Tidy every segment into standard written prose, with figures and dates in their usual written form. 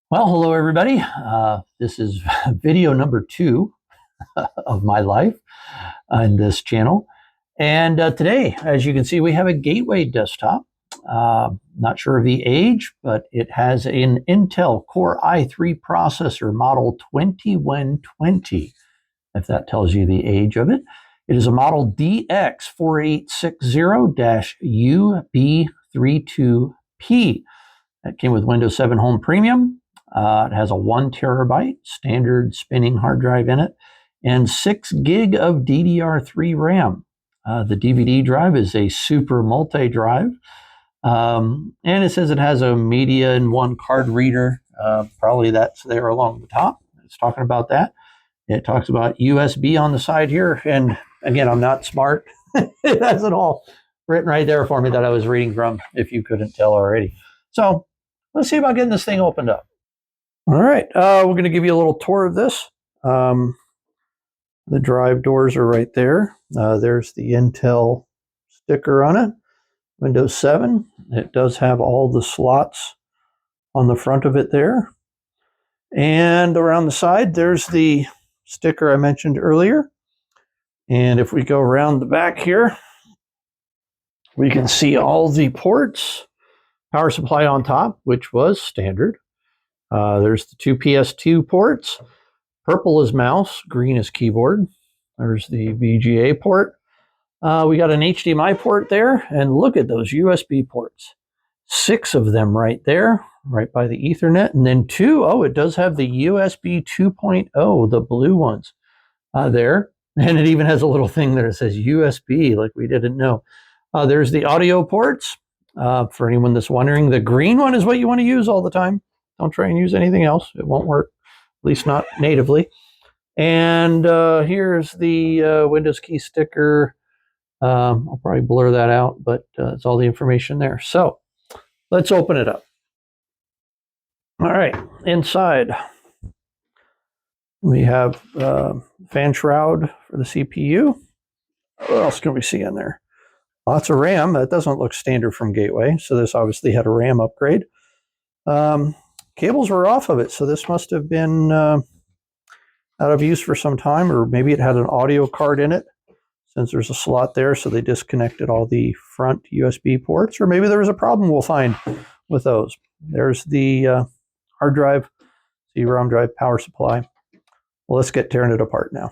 Well, hello everybody. This is video number 2 of my life on this channel. And today, as you can see, we have a Gateway desktop. Not sure of the age, but it has an Intel Core i3 processor model 2120, if that tells you the age of it. It is a model DX4860-UB32P. That came with Windows 7 Home Premium. It has a 1 terabyte standard spinning hard drive in it and 6 gig of DDR3 RAM. The DVD drive is a super multi-drive. And it says it has a media and 1 card reader. Probably that's there along the top. It's talking about that. It talks about USB on the side here. And again, I'm not smart. It has it all written right there for me that I was reading from, if you couldn't tell already. So let's see about getting this thing opened up. All right, we're going to give you a little tour of this. The drive doors are right there. There's the Intel sticker on it. Windows 7. It does have all the slots on the front of it there. And around the side, there's the sticker I mentioned earlier. And if we go around the back here, we can see all the ports. Power supply on top, which was standard. There's the 2 PS2 ports. Purple is mouse, green is keyboard. There's the VGA port. We got an HDMI port there, and look at those USB ports. 6 of them right there, right by the Ethernet, and then 2. Oh, it does have the USB 2.0, the blue ones there. And it even has a little thing there that says USB, like we didn't know. There's the audio ports. For anyone that's wondering, the green one is what you want to use all the time. Don't try and use anything else. It won't work, at least not natively. And here's the Windows key sticker. I'll probably blur that out, but it's all the information there. So let's open it up. All right, inside we have fan shroud for the CPU. What else can we see in there? Lots of RAM. That doesn't look standard from Gateway, so this obviously had a RAM upgrade. Cables were off of it, so this must have been out of use for some time, or maybe it had an audio card in it, since there's a slot there, so they disconnected all the front USB ports, or maybe there was a problem we'll find with those. There's the hard drive, CD-ROM drive, power supply. Well, let's get tearing it apart now.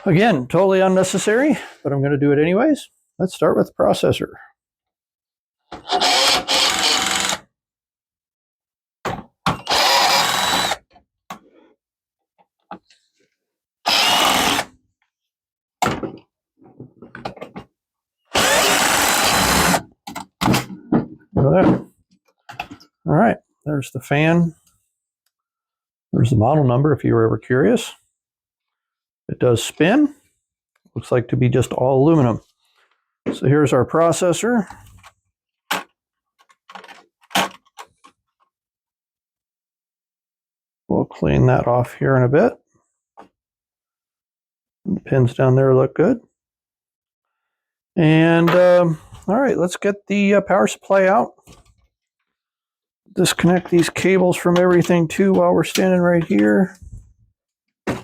Again, totally unnecessary, but I'm going to do it anyways. Let's start with the processor. All right, there's the fan. There's the model number if you were ever curious. It does spin. Looks like to be just all aluminum. So here's our processor. We'll clean that off here in a bit. The pins down there look good. And all right, let's get the power supply out. Disconnect these cables from everything too while we're standing right here. A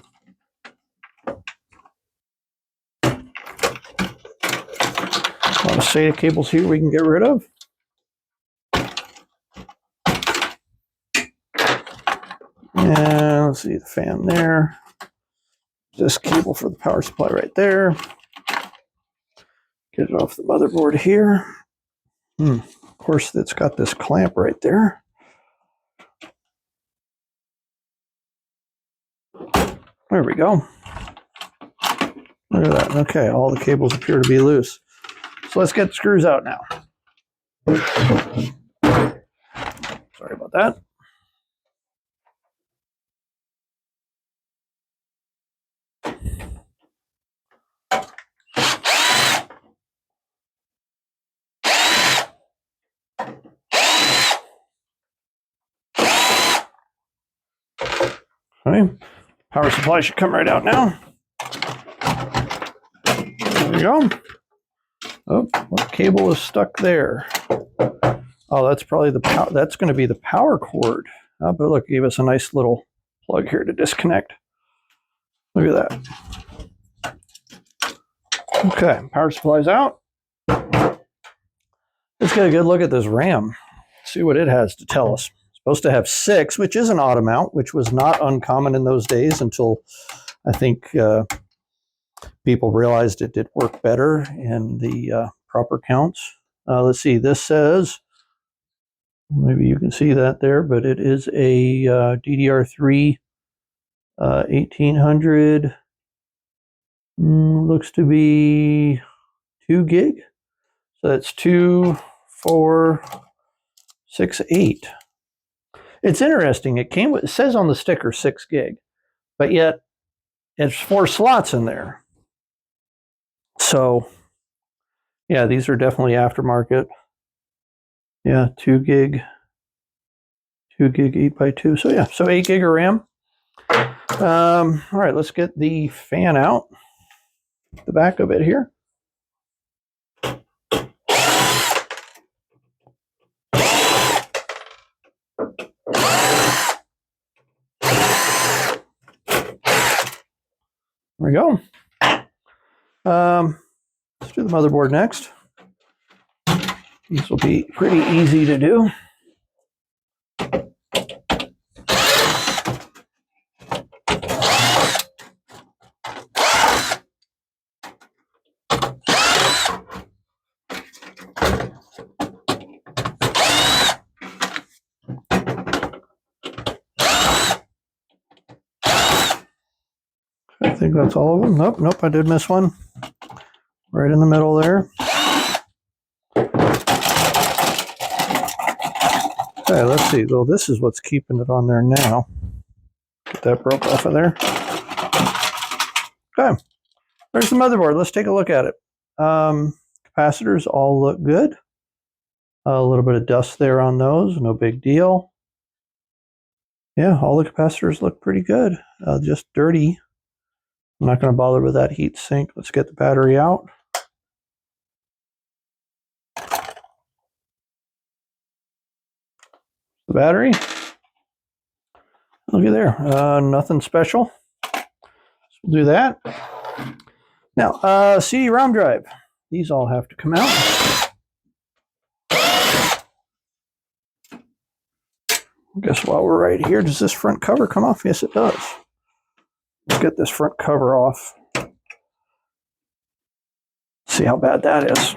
lot of SATA cables here we can get rid of. And let's see the fan there. This cable for the power supply right there. Get it off the motherboard here. Of course, it's got this clamp right there. There we go. Look at that. Okay, all the cables appear to be loose. So let's get the screws out now. Sorry about that. Okay. Power supply should come right out now. There we go. Oh, what cable is stuck there? Oh, that's probably the power. That's going to be the power cord. But look, it gave us a nice little plug here to disconnect. Look at that. Okay, power supply's out. Let's get a good look at this RAM. See what it has to tell us. It's supposed to have 6, which is an auto mount, which was not uncommon in those days until I think people realized it did work better in the proper counts. Let's see, this says, maybe you can see that there, but it is a DDR3 1800, looks to be 2 gig. So that's 2, 4, 6, 8. It's interesting. It says on the sticker 6 gig, but yet it's 4 slots in there. So yeah, these are definitely aftermarket. Yeah, 2 gig, 8x2. So yeah, so 8 gig of RAM. All right, let's get the fan out, the back of it here. There we go. Let's do the motherboard next. These will be pretty easy to do. I think that's all of them. Nope, I did miss one. Right in the middle there. Okay, let's see. Well, this is what's keeping it on there now. Get that broke off of there. Okay, there's the motherboard. Let's take a look at it. Capacitors all look good. A little bit of dust there on those, no big deal. Yeah, all the capacitors look pretty good. Just dirty. I'm not going to bother with that heat sink. Let's get the battery out. The battery. Look at there. Nothing special. So we'll do that. Now, CD-ROM drive. These all have to come out. I guess while we're right here, does this front cover come off? Yes, it does. Let's get this front cover off. See how bad that is.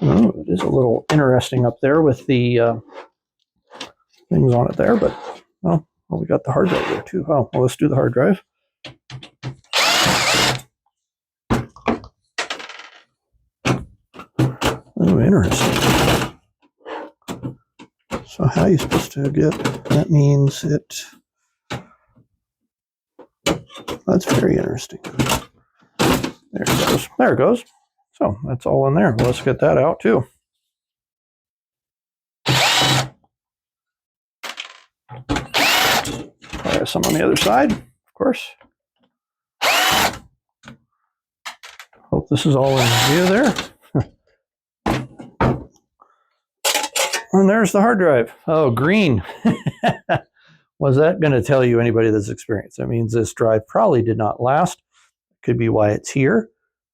Oh, it is a little interesting up there with the things on it there, but well, we got the hard drive there too. Oh, well, let's do the hard drive. Oh, interesting. So how are you supposed to get, that means it, that's very interesting. There it goes. There it goes. So that's all in there. Let's get that out too. There's some on the other side, of course. Hope this is all in view there. And there's the hard drive. Oh, green. Was that going to tell you, anybody that's experienced? That means this drive probably did not last. Could be why it's here.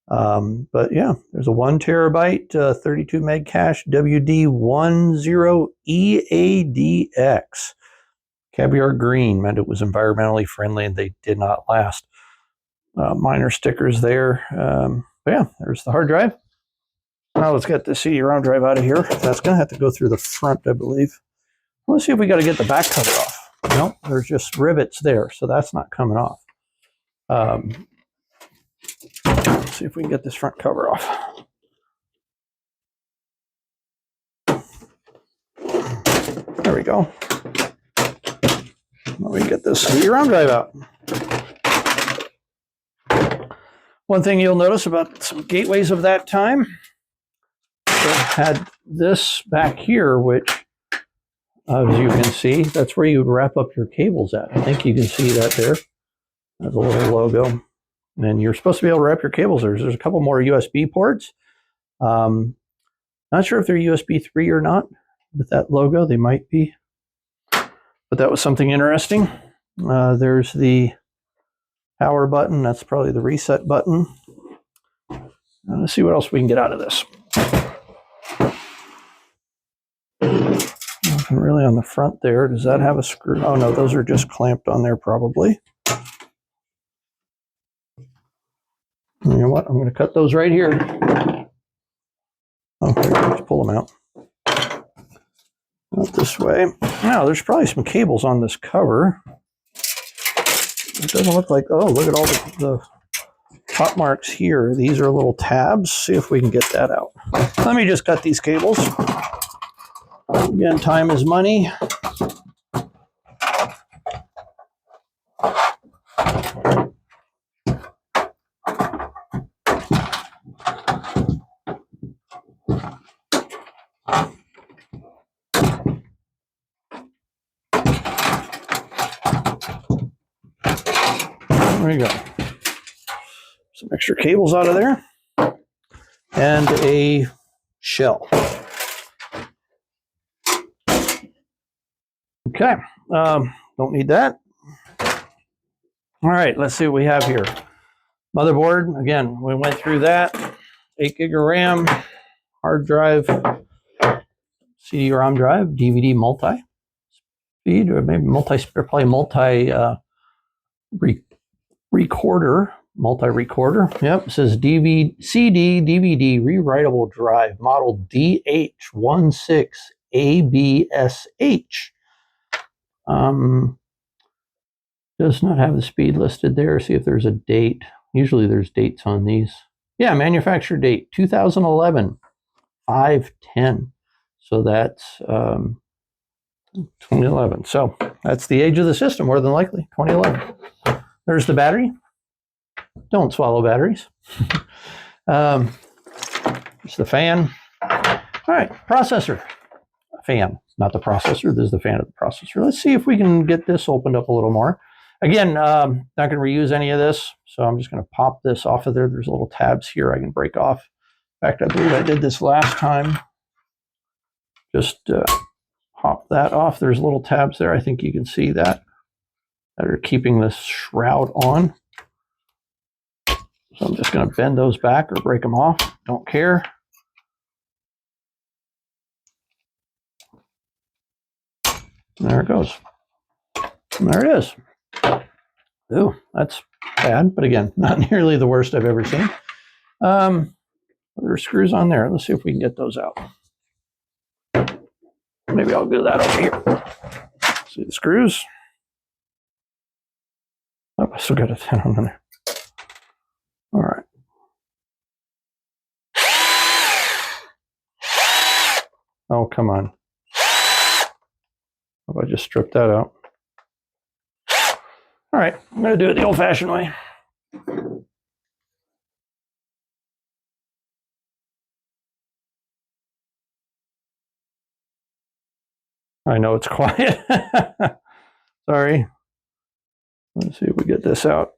But yeah, there's a 1 terabyte, 32 meg cache, WD10EADX. Caviar green meant it was environmentally friendly and they did not last. Minor stickers there. But yeah, there's the hard drive. Now let's get the CD-ROM drive out of here. That's going to have to go through the front, I believe. Let's see if we got to get the back cover off. No, there's just rivets there, so that's not coming off. Let's see if we can get this front cover off. There we go. Let me get this CD-ROM drive out. One thing you'll notice about some gateways of that time, it had this back here, which, as you can see, that's where you would wrap up your cables at. I think you can see that there. There's a little logo. And you're supposed to be able to wrap your cables there. There's a couple more USB ports. Not sure if they're USB 3 or not. With that logo, they might be. But that was something interesting. There's the power button. That's probably the reset button. Let's see what else we can get out of this. Nothing really on the front there. Does that have a screw? Oh no, those are just clamped on there probably. You know what? I'm going to cut those right here. Okay, let's pull them out. Not this way. Now, there's probably some cables on this cover. It doesn't look like, oh, look at all the hot marks here. These are little tabs. See if we can get that out. Let me just cut these cables. Again, time is money. There you go. Some extra cables out of there. And a shell. Okay. Don't need that. All right, let's see what we have here. Motherboard, again, we went through that. 8 gig of RAM, hard drive, CD-ROM drive, DVD multi-speed, or maybe probably multi-recorder. Yep, it says CD, DVD, rewritable drive, model DH16ABSH. Does not have the speed listed there. See if there's a date. Usually there's dates on these. Yeah, manufacture date 2011 5/10. So that's 2011. So that's the age of the system, more than likely 2011. There's the battery. Don't swallow batteries. There's the fan. All right, processor. Fan, not the processor. This is the fan of the processor. Let's see if we can get this opened up a little more. Again, not going to reuse any of this, so I'm just going to pop this off of there. There's little tabs here I can break off. In fact, I believe I did this last time. Just pop that off. There's little tabs there. I think you can see that are keeping this shroud on. So I'm just going to bend those back or break them off. Don't care. There it goes. And there it is. Ooh, that's bad, but again, not nearly the worst I've ever seen. There are screws on there. Let's see if we can get those out. Maybe I'll do that over here. See the screws? Oh, I still got a 10 on there. All right. Oh, come on. How about I just strip that out? All right, I'm going to do it the old-fashioned way. I know it's quiet. Sorry. Let's see if we get this out.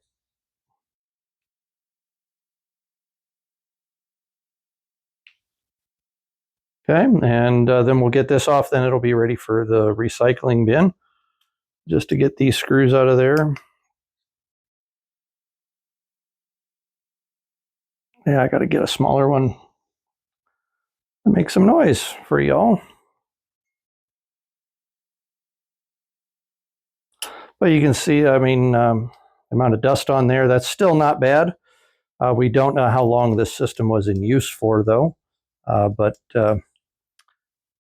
Okay, and then we'll get this off, then it'll be ready for the recycling bin. Just to get these screws out of there. Yeah, I got to get a smaller one to make some noise for y'all. But you can see, I mean, the amount of dust on there, that's still not bad. We don't know how long this system was in use for, though, but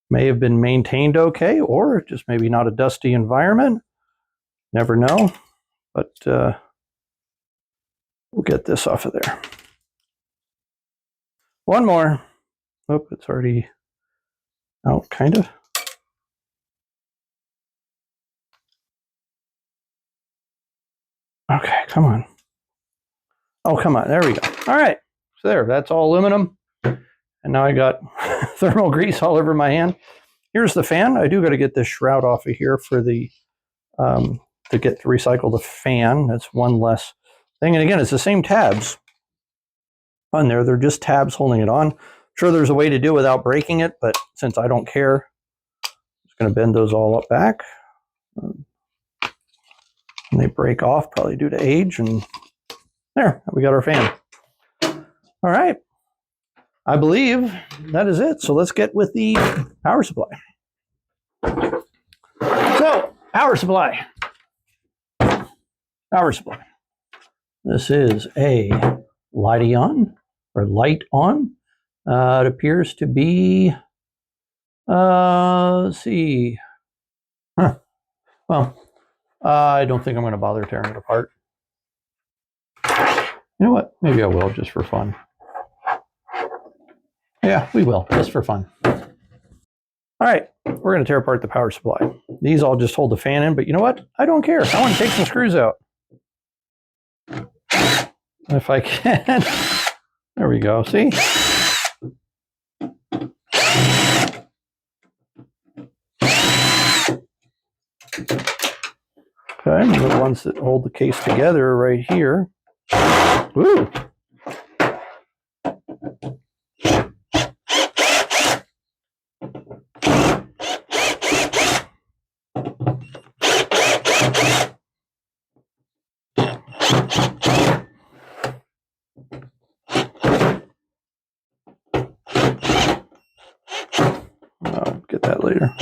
may have been maintained okay, or just maybe not a dusty environment. Never know, but we'll get this off of there. One more. Oh, it's already out, kind of. Okay, come on. Oh, come on. There we go. All right. So there, that's all aluminum. And now I got thermal grease all over my hand. Here's the fan. I do got to get this shroud off of here for the to recycle the fan. That's one less thing. And again, it's the same tabs on there. They're just tabs holding it on. sure there's a way to do it without breaking it, but since I don't care, I'm just going to bend those all up back. And they break off, probably due to age, and there, we got our fan. All right. I believe that is it. So let's get with the power supply. So, power supply. Power supply. This is a Light-on, or Light-on. It appears to be, let's see. Huh. Well, I don't think I'm going to bother tearing it apart. You know what? Maybe I will, just for fun. Yeah, we will, just for fun. All right, we're going to tear apart the power supply. These all just hold the fan in, but you know what? I don't care. I want to take some screws out. If I can. There we go. See? Okay, and the ones that hold the case together are right here. Ooh. I'll get that later.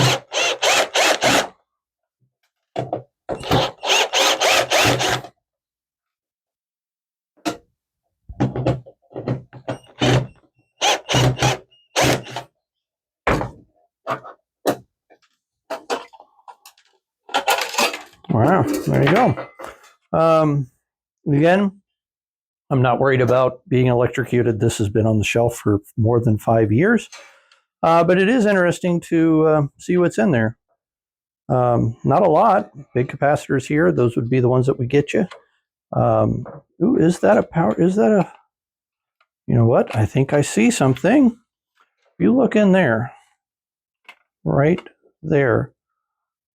Wow, there you go. Again, I'm not worried about being electrocuted. This has been on the shelf for more than 5 years. But it is interesting to see what's in there. Not a lot. Big capacitors here. Those would be the ones that would get you. Ooh, is that a power? Is that a... You know what? I think I see something. If you look in there, right there,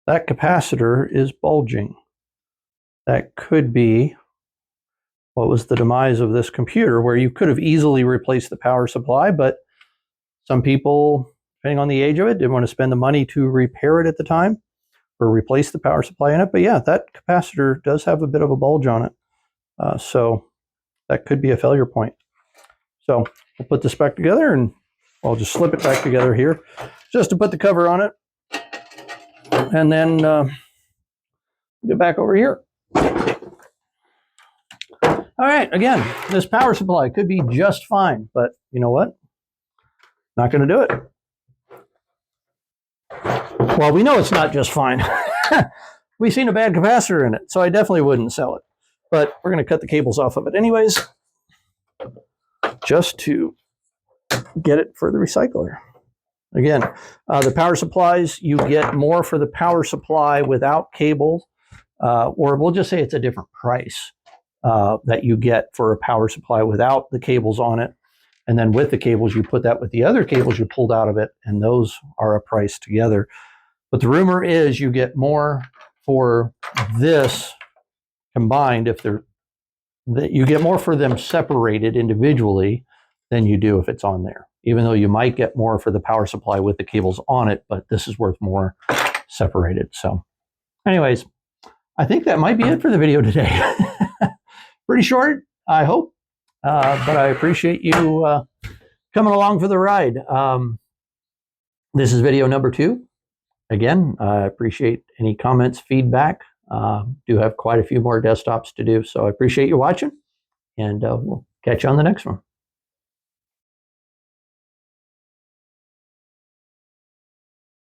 that capacitor is bulging. That could be what was the demise of this computer, where you could have easily replaced the power supply, but some people, depending on the age of it, didn't want to spend the money to repair it at the time or replace the power supply in it. But yeah, that capacitor does have a bit of a bulge on it. So that could be a failure point. So we'll put this back together, and I'll just slip it back together here just to put the cover on it. And then get back over here. All right, again, this power supply could be just fine, but you know what? Not going to do it. Well, we know it's not just fine. We've seen a bad capacitor in it, so I definitely wouldn't sell it. But we're going to cut the cables off of it anyways, just to get it for the recycler. Again, the power supplies, you get more for the power supply without cables, or we'll just say it's a different price that you get for a power supply without the cables on it. And then with the cables, you put that with the other cables you pulled out of it, and those are a price together. But the rumor is you get more for this combined if they're, that you get more for them separated individually than you do if it's on there. Even though you might get more for the power supply with the cables on it, but this is worth more separated. So anyways, I think that might be it for the video today. Pretty short, I hope, but I appreciate you coming along for the ride. This is video number 2. Again, I appreciate any comments, feedback. Do have quite a few more desktops to do, so I appreciate you watching, and we'll catch you on the next one.